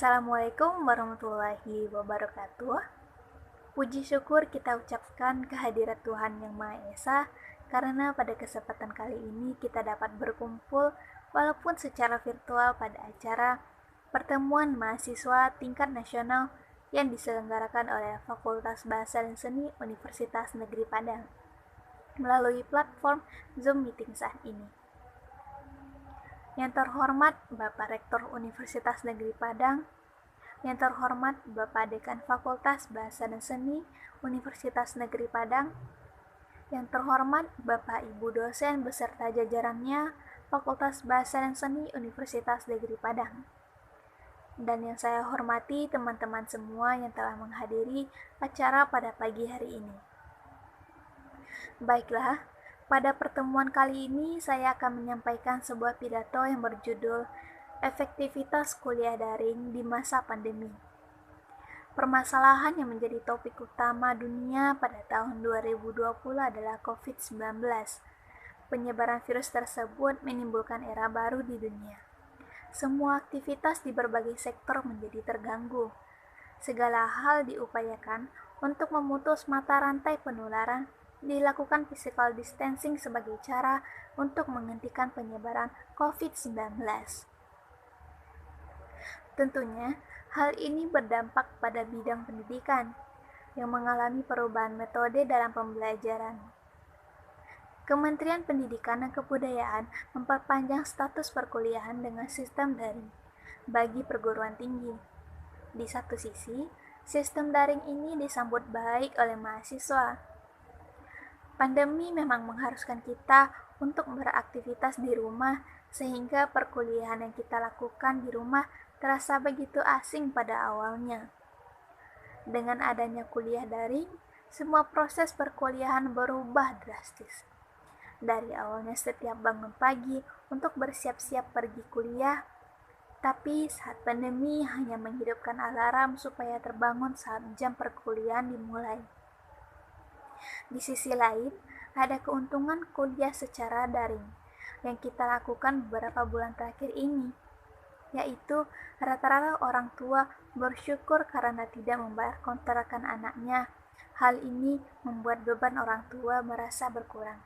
Assalamualaikum warahmatullahi wabarakatuh. Puji syukur kita ucapkan kehadirat Tuhan Yang Maha Esa, karena pada kesempatan kali ini kita dapat berkumpul walaupun secara virtual pada acara pertemuan mahasiswa tingkat nasional yang diselenggarakan oleh Fakultas Bahasa dan Seni Universitas Negeri Padang melalui platform Zoom Meeting saat ini. Yang terhormat Bapak Rektor Universitas Negeri Padang, yang terhormat Bapak Dekan Fakultas Bahasa dan Seni Universitas Negeri Padang, yang terhormat Bapak Ibu dosen beserta jajarannya Fakultas Bahasa dan Seni Universitas Negeri Padang, dan yang saya hormati teman-teman semua yang telah menghadiri acara pada pagi hari ini. Baiklah, pada pertemuan kali ini saya akan menyampaikan sebuah pidato yang berjudul Efektivitas Kuliah Daring di Masa Pandemi. Permasalahan yang menjadi topik utama dunia pada tahun 2020 adalah COVID-19. Penyebaran virus tersebut menimbulkan era baru di dunia. Semua aktivitas di berbagai sektor menjadi terganggu. Segala hal diupayakan untuk memutus mata rantai penularan. Dilakukan physical distancing sebagai cara untuk menghentikan penyebaran COVID-19. Tentunya, hal ini berdampak pada bidang pendidikan yang mengalami perubahan metode dalam pembelajaran. Kementerian Pendidikan dan Kebudayaan memperpanjang status perkuliahan dengan sistem daring bagi perguruan tinggi. Di satu sisi, sistem daring ini disambut baik oleh mahasiswa. Pandemi memang mengharuskan kita untuk beraktivitas di rumah, sehingga perkuliahan yang kita lakukan di rumah terasa begitu asing pada awalnya. Dengan adanya kuliah daring, semua proses perkuliahan berubah drastis. Dari awalnya setiap bangun pagi untuk bersiap-siap pergi kuliah, tapi saat pandemi hanya menghidupkan alarm supaya terbangun saat jam perkuliahan dimulai. Di sisi lain, ada keuntungan kuliah secara daring yang kita lakukan beberapa bulan terakhir ini, yaitu rata-rata orang tua bersyukur karena tidak membayar kontrakan anaknya. Hal ini membuat beban orang tua merasa berkurang.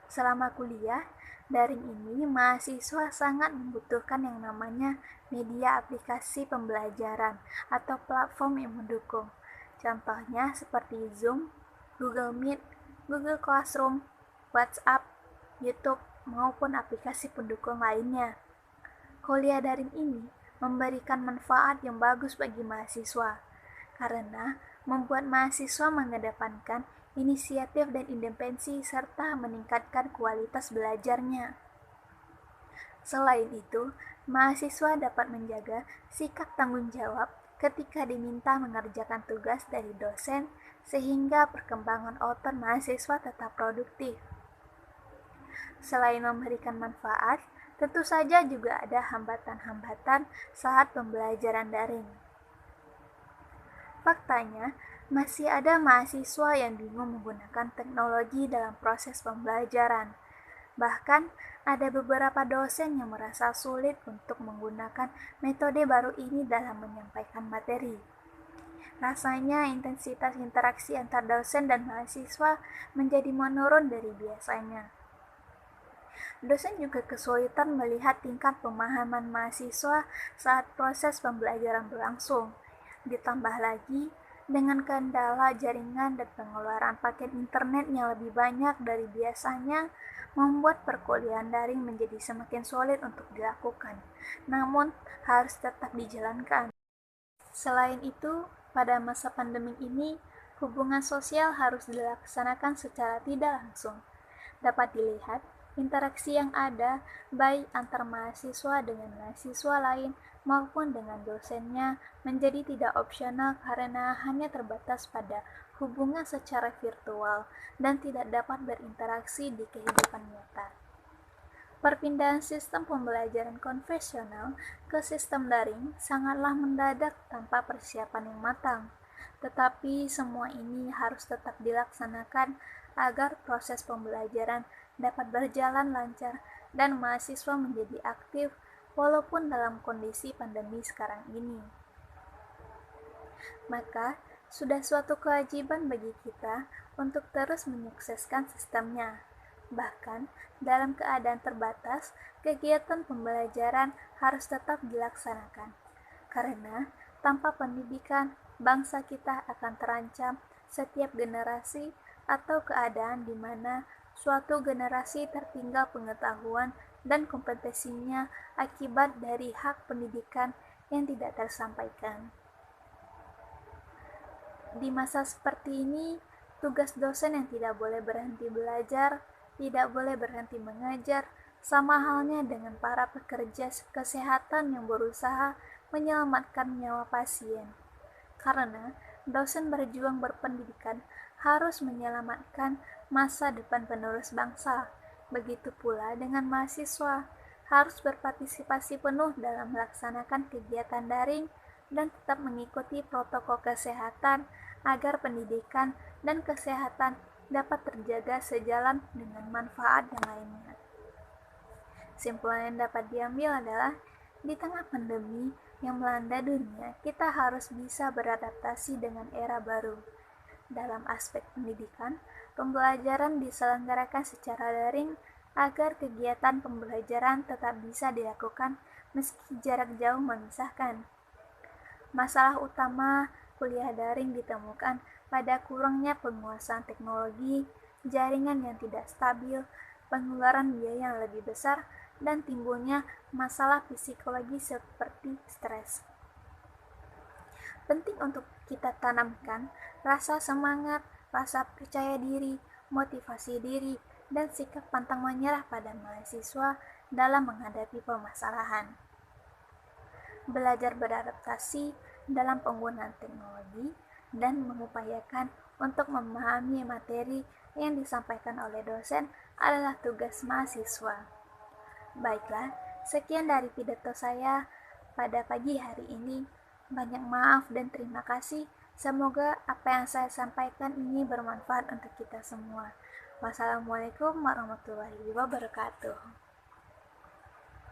Selama kuliah daring ini, mahasiswa sangat membutuhkan yang namanya media aplikasi pembelajaran atau platform yang mendukung. Contohnya seperti Zoom, Google Meet, Google Classroom, WhatsApp, YouTube, maupun aplikasi pendukung lainnya. Kuliah daring ini memberikan manfaat yang bagus bagi mahasiswa, karena membuat mahasiswa mengedepankan inisiatif dan independensi serta meningkatkan kualitas belajarnya. Selain itu, mahasiswa dapat menjaga sikap tanggung jawab ketika diminta mengerjakan tugas dari dosen, sehingga perkembangan otot mahasiswa tetap produktif. Selain memberikan manfaat, tentu saja juga ada hambatan-hambatan saat pembelajaran daring. Faktanya, masih ada mahasiswa yang bingung menggunakan teknologi dalam proses pembelajaran. Bahkan, ada beberapa dosen yang merasa sulit untuk menggunakan metode baru ini dalam menyampaikan materi. Rasanya intensitas interaksi antar dosen dan mahasiswa menjadi menurun dari biasanya. Dosen juga kesulitan melihat tingkat pemahaman mahasiswa saat proses pembelajaran berlangsung. Ditambah lagi, dengan kendala jaringan dan pengeluaran paket internet yang lebih banyak dari biasanya, membuat perkuliahan daring menjadi semakin sulit untuk dilakukan, namun harus tetap dijalankan. Selain itu, pada masa pandemi ini, hubungan sosial harus dilaksanakan secara tidak langsung. Dapat dilihat, interaksi yang ada baik antar mahasiswa dengan mahasiswa lain maupun dengan dosennya menjadi tidak opsional karena hanya terbatas pada hubungan secara virtual dan tidak dapat berinteraksi di kehidupan nyata. Perpindahan sistem pembelajaran konvensional ke sistem daring sangatlah mendadak tanpa persiapan yang matang. Tetapi semua ini harus tetap dilaksanakan agar proses pembelajaran dapat berjalan lancar dan mahasiswa menjadi aktif walaupun dalam kondisi pandemi sekarang ini. Maka, sudah suatu kewajiban bagi kita untuk terus menyukseskan sistemnya. Bahkan, dalam keadaan terbatas, kegiatan pembelajaran harus tetap dilaksanakan. Karena, tanpa pendidikan, bangsa kita akan terancam setiap generasi atau keadaan di mana suatu generasi tertinggal pengetahuan dan kompetensinya akibat dari hak pendidikan yang tidak tersampaikan. Di masa seperti ini, tugas dosen yang tidak boleh berhenti belajar, tidak boleh berhenti mengajar, sama halnya dengan para pekerja kesehatan yang berusaha menyelamatkan nyawa pasien. Karena dosen berjuang berpendidikan harus menyelamatkan masa depan penerus bangsa. Begitu pula dengan mahasiswa, harus berpartisipasi penuh dalam melaksanakan kegiatan daring dan tetap mengikuti protokol kesehatan agar pendidikan dan kesehatan dapat terjaga sejalan dengan manfaat yang lainnya. Kesimpulan yang dapat diambil adalah, di tengah pandemi yang melanda dunia, kita harus bisa beradaptasi dengan era baru. Dalam aspek pendidikan, pembelajaran diselenggarakan secara daring agar kegiatan pembelajaran tetap bisa dilakukan meski jarak jauh memisahkan. Masalah utama kuliah daring ditemukan pada kurangnya penguasaan teknologi, jaringan yang tidak stabil, pengeluaran biaya yang lebih besar, dan timbulnya masalah psikologi seperti stres. Penting untuk kita tanamkan rasa semangat, rasa percaya diri, motivasi diri, dan sikap pantang menyerah pada mahasiswa dalam menghadapi permasalahan. Belajar beradaptasi dalam penggunaan teknologi dan mengupayakan untuk memahami materi yang disampaikan oleh dosen adalah tugas mahasiswa. Baiklah, sekian dari pidato saya pada pagi hari ini. Banyak maaf dan terima kasih. Semoga apa yang saya sampaikan ini bermanfaat untuk kita semua. Wassalamualaikum warahmatullahi wabarakatuh.